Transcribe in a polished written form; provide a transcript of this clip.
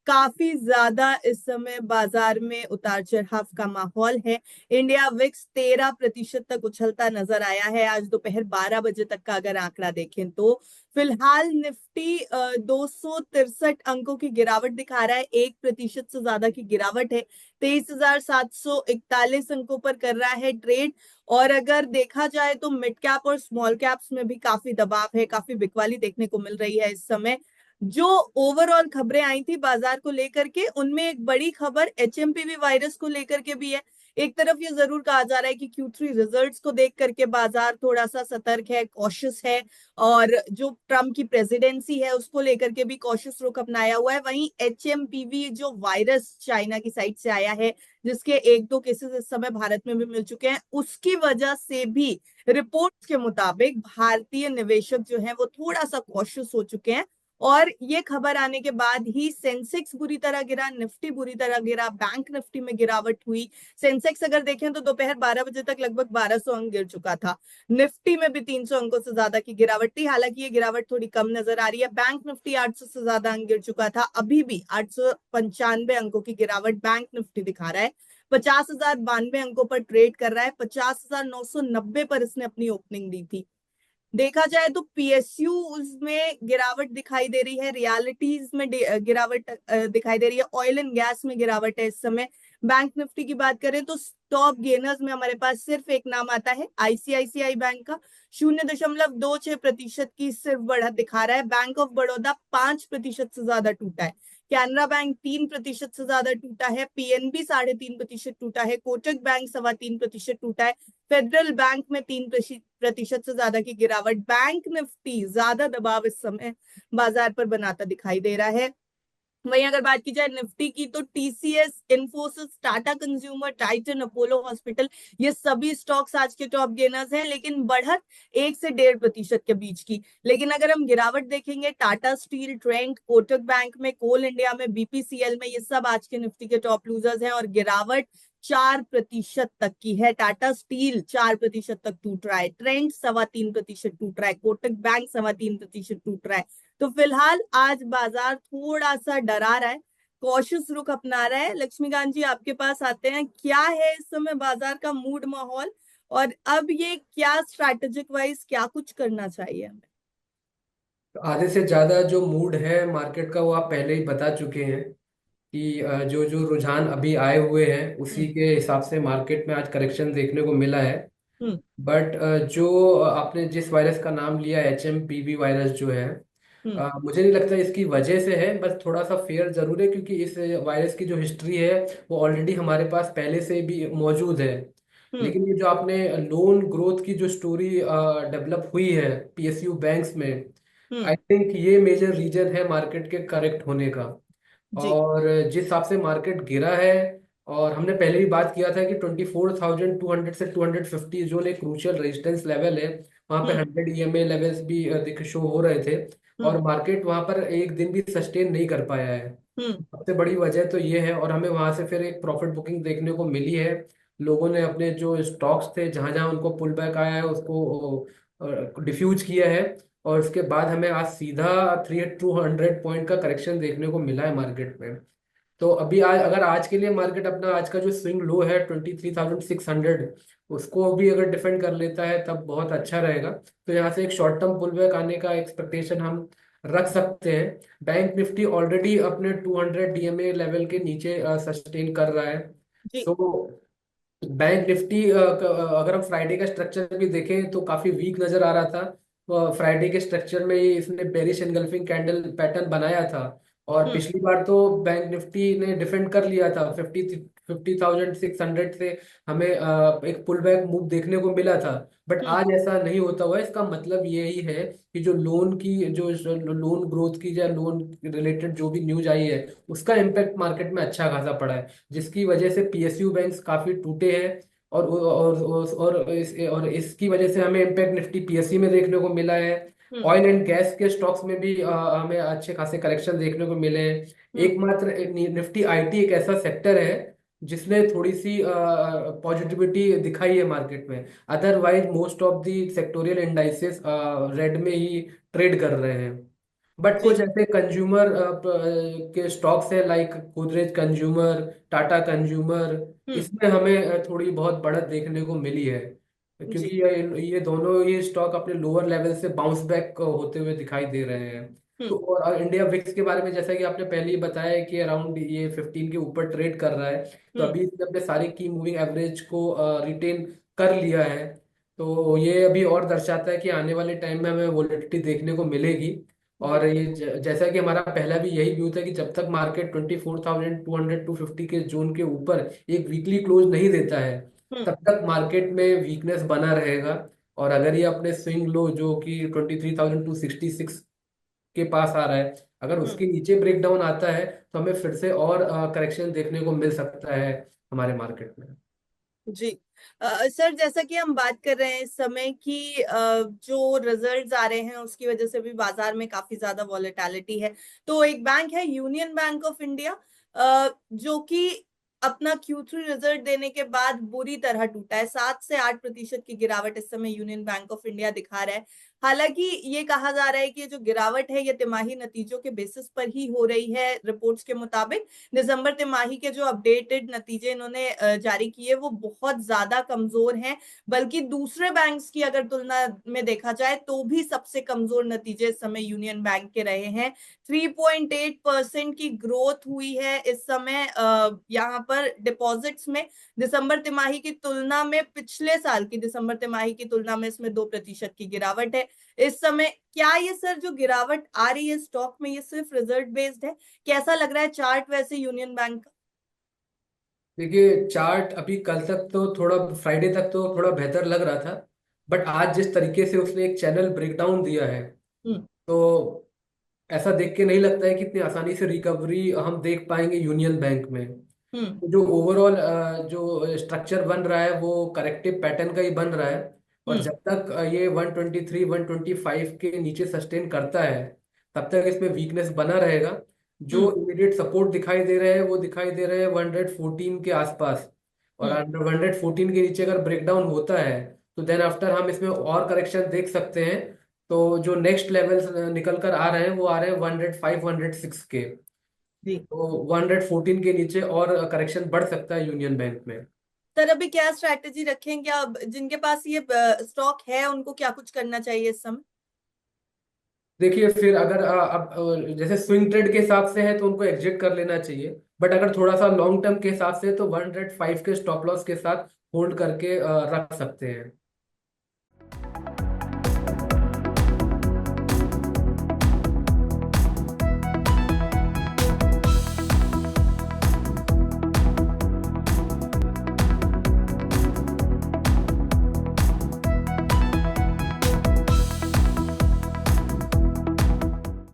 काफी ज्यादा इस समय बाजार में उतार चढ़ाव का माहौल है। इंडिया विक्स 13% तक उछलता नजर आया है आज दोपहर 12 बजे तक का अगर आंकड़ा देखें तो। फिलहाल निफ्टी 263 अंकों की गिरावट दिखा रहा है, 1% से ज्यादा की गिरावट है। 23,741 अंकों पर कर रहा है ट्रेड। और अगर देखा जाए तो मिड कैप और स्मॉल कैप्स में भी काफी दबाव है, काफी बिकवाली देखने को मिल रही है इस समय। जो ओवरऑल खबरें आई थी बाजार को लेकर के, उनमें एक बड़ी खबर एचएमपीवी वायरस को लेकर के भी है। एक तरफ ये जरूर कहा जा रहा है कि Q3 रिजल्ट्स को देख करके बाजार थोड़ा सा सतर्क है, कॉशियस है। और जो ट्रम्प की प्रेसिडेंसी है उसको लेकर के भी कॉशियस रुख अपनाया हुआ है। वहीं एचएमपीवी जो वायरस चाइना की साइड से आया है, जिसके एक दो केसेस इस समय भारत में भी मिल चुके हैं, उसकी वजह से भी रिपोर्ट्स के मुताबिक भारतीय निवेशक जो है वो थोड़ा सा कॉशियस हो चुके हैं। और ये खबर आने के बाद ही सेंसेक्स बुरी तरह गिरा, निफ्टी बुरी तरह गिरा, बैंक निफ्टी में गिरावट हुई। सेंसेक्स अगर देखें तो दोपहर 12 बजे तक लगभग 1200 अंक गिर चुका था। निफ्टी में भी 300 अंकों से ज्यादा की गिरावट थी, हालांकि ये गिरावट थोड़ी कम नजर आ रही है। बैंक निफ्टी 800 से ज्यादा अंक गिर चुका था, अभी भी 895 अंकों की गिरावट बैंक निफ्टी दिखा रहा है। 50,092 अंकों पर ट्रेड कर रहा है, 50,990 पर इसने अपनी ओपनिंग दी थी। देखा जाए तो पीएसयू में गिरावट दिखाई दे रही है, रियलिटीज में गिरावट दिखाई दे रही है, ऑयल एंड गैस में गिरावट है इस समय। बैंक निफ्टी की बात करें तो टॉप गेनर्स में हमारे पास सिर्फ एक नाम आता है, आईसीआईसीआई बैंक का। 0.26% की सिर्फ बढ़त दिखा रहा है। बैंक ऑफ बड़ौदा 5% से ज्यादा टूटा है। कैनरा बैंक 3% से ज्यादा टूटा है। पीएनबी 3.5% टूटा है। कोटक बैंक 3.25% टूटा है। फेडरल बैंक में 3% से ज्यादा की गिरावट। बैंक निफ्टी ज्यादा दबाव इस समय बाजार पर बनाता दिखाई दे रहा है। वहीं अगर बात की जाए निफ्टी की तो TCS, Infosys, Tata consumer, Titan, Apollo hospital, ये सभी स्टॉक्स आज के टॉप गेनर्स हैं, लेकिन बढ़त 1 से 1.5% के बीच की। लेकिन अगर हम गिरावट देखेंगे, Tata steel, Trent, Kotak bank में, कोल इंडिया में, बीपीसीएल में, ये सब आज के निफ्टी के टॉप लूजर्स हैं। और गिरावट 4% तक की है। टाटा स्टील 4% तक टूट रहा है, ट्रेंड 3.25% टूट रहा है, कोटक बैंक 3.25% टूट रहा है। तो फिलहाल आज बाजार थोड़ा सा डरा रहा है, कॉशियस रुख अपना रहा है। लक्ष्मीकांत जी आपके पास आते हैं, क्या है इस समय बाजार का मूड माहौल, और अब ये क्या स्ट्रैटेजिक वाइज क्या कुछ करना चाहिए हमें? आधे से ज्यादा जो मूड है मार्केट का वो आप पहले ही बता चुके हैं कि जो जो रुझान अभी आए हुए हैं उसी हम्म। के हिसाब से मार्केट में आज करेक्शन देखने को मिला है। हम्म। बट जो आपने जिस वायरस का नाम लिया HMPV वायरस जो है, हम्म। मुझे नहीं लगता इसकी वजह से है, बस थोड़ा सा फेयर जरूर है क्योंकि इस वायरस की जो हिस्ट्री है वो ऑलरेडी हमारे पास पहले से भी मौजूद है। हम्म। लेकिन ये जो आपने लोन ग्रोथ की जो स्टोरी डेवलप हुई है PSU बैंक्स में, हम्म। आई थिंक ये मेजर रीजन है मार्केट के करेक्ट होने का। जी। और जिस हिसाब से मार्केट गिरा है, और हमने पहले भी बात किया था कि 24,200 से 250 जोन एक क्रूशियल रेजिस्टेंस लेवल है। वहां पे हम्म। 100 EMA लेवल्स भी दिख शो हो रहे थे। और हम्म। मार्केट वहां पर एक दिन भी सस्टेन नहीं कर पाया है। हम्म। सबसे बड़ी वजह तो ये है, और हमें वहां से फिर एक प्रॉफिट बुकिंग देखने को मिली है। लोगों ने अपने जो स्टॉक्स थे जहां जहां उनको पुल बैक आया है उसको डिफ्यूज किया है। और उसके बाद हमें आज सीधा 3 200 पॉइंट का करेक्शन देखने को मिला है मार्केट में। तो अभी आज अगर आज के लिए मार्केट अपना आज का जो स्विंग लो है 23,600, उसको भी अगर डिफेंड कर लेता है तब बहुत अच्छा रहेगा। तो यहाँ से एक शॉर्ट टर्म पुल बैक आने का एक्सपेक्टेशन हम रख सकते हैं। बैंक निफ्टी ऑलरेडी अपने 200 DMA लेवल के नीचे सस्टेन कर रहा है। जी। सो बैंक निफ्टी अगर हम फ्राइडे का स्ट्रक्चर भी देखें तो काफी वीक नजर आ रहा था। फ्राइडे के स्ट्रक्चर में ही इसने बेरिश एनगल्फिंग कैंडल पैटर्न बनाया था। और हम्म। पिछली बार तो बैंक निफ्टी ने डिफेंड कर लिया था 50,600 से। हमें एक पुल बैक मूव देखने को मिला था। बट हम्म। आज ऐसा नहीं होता हुआ, इसका मतलब यही है कि जो लोन की जो लोन ग्रोथ की या लोन रिलेटेड जो भी न्यूज आई है उसका इम्पैक्ट मार्केट में अच्छा खासा पड़ा है, जिसकी वजह से PSU बैंक्स काफी टूटे हैं। और इसकी वजह से हमें इम्पैक्ट निफ्टी PSE में देखने को मिला है। हम्म। ऑयल एंड गैस के स्टॉक्स में भी हमें अच्छे खासे करेक्शन देखने को मिले हैं। हम्म। एकमात्र निफ्टी IT एक ऐसा सेक्टर है जिसने थोड़ी सी पॉजिटिविटी दिखाई है मार्केट में। Otherwise most of the sectoral indices red में ही ट्रेड कर रहे हैं। बट कुछ जी। ऐसे कंज्यूमर के स्टॉक्स है, like Godrej Consumer, Tata Consumer, hmm. इसमें हमें थोड़ी बहुत बढ़त देखने को मिली है, क्योंकि जी। ये दोनों ये स्टॉक अपने लोअर लेवल से बाउंस बैक होते हुए दिखाई दे रहे हैं। तो हम्म। और इंडिया विक्स के बारे में जैसा कि आपने पहले ही बताया कि अराउंड ये 15 के ऊपर ट्रेड कर रहा है। तो हम्म। अभी इसने अपने सारे की मूविंग एवरेज को रिटेन कर लिया है। तो ये अभी और दर्शाता है कि आने वाले टाइम में हमें वोलेटिलिटी देखने को मिलेगी। और जी। ये जैसा कि हमारा पहला भी यही व्यू था कि जब तक मार्केट 24,200 250 के जोन के ऊपर एक वीकली क्लोज नहीं देता है, हम्म। तब तक मार्केट में वीकनेस बना रहेगा। और अगर ये अपने स्विंग लो जो कि 23,266 के पास आ रहा है, अगर हम्म। उसके नीचे ब्रेक डाउन आता है तो हमें फिर से और करेक्शन देखने को मिल सकता है हमारे मार्केट में। जी। सर, जैसा कि हम बात कर रहे हैं इस समय की जो रिजल्ट्स आ रहे हैं उसकी वजह से भी बाजार में काफी ज्यादा वॉलेटिलिटी है। तो एक बैंक है यूनियन बैंक ऑफ इंडिया, जो कि अपना Q3 रिजल्ट देने के बाद बुरी तरह टूटा है। 7 से 8% की गिरावट इस समय यूनियन बैंक ऑफ इंडिया दिखा रहा है। हालांकि ये कहा जा रहा है कि ये जो गिरावट है ये तिमाही नतीजों के बेसिस पर ही हो रही है। रिपोर्ट्स के मुताबिक दिसंबर तिमाही के जो अपडेटेड नतीजे इन्होंने जारी किए वो बहुत ज्यादा कमजोर हैं। बल्कि दूसरे बैंक्स की अगर तुलना में देखा जाए तो भी सबसे कमजोर नतीजे इस समय यूनियन बैंक के रहे हैं। 3.8% की ग्रोथ हुई है इस समय यहाँ पर डिपॉजिट्स में। दिसंबर तिमाही की तुलना में, पिछले साल की दिसंबर तिमाही की तुलना में इसमें 2% की गिरावट है इस समय। क्या ये सर जो गिरावट आ रही है स्टॉक में ये सिर्फ रिजल्ट बेस्ड है? कैसा लग रहा है चार्ट वैसे यूनियन बैंक का? देखिए, चार्ट अभी कल तक तो थोड़ा, फ्राइडे तक तो थोड़ा बेहतर लग रहा था, बट आज जिस तरीके से उसने एक चैनल ब्रेकडाउन दिया है, हम्म। तो ऐसा देख के नहीं लगता है कि इतनी आसानी से रिकवरी हम देख पाएंगे यूनियन बैंक में। हम्म। जो ओवरऑल जो स्ट्रक्चर बन रहा है वो करेक्टिव पैटर्न का ही बन रहा है। और हम्म। जब तक ये 123 125 के नीचे सस्टेन करता है, तब तक इसमें वीकनेस बना रहेगा। जो हम्म। इमीडिएट सपोर्ट दिखाई दे रहे हैं वो दिखाई दे रहे हैं 114 के आसपास। और हम्म। अंडर 114 के नीचे अगर ब्रेकडाउन होता है तो देन आफ्टर हम इसमें और करेक्शन देख सकते हैं। तो जो नेक्स्ट लेवल निकल कर आ रहे हैं वो आ रहे हैं 105 106 के। जी। तो 114 के नीचे और करेक्शन बढ़ सकता है यूनियन बैंक में। सर, अभी क्या स्ट्रैटेजी रखें? क्या जिनके पास ये स्टॉक है उनको क्या कुछ करना चाहिए इस समय? देखिए, फिर अगर अब जैसे स्विंग ट्रेड के हिसाब से है तो उनको एग्जिट कर लेना चाहिए। बट अगर थोड़ा सा लॉन्ग टर्म के हिसाब से है तो 105 के स्टॉप लॉस के साथ होल्ड करके रख सकते हैं।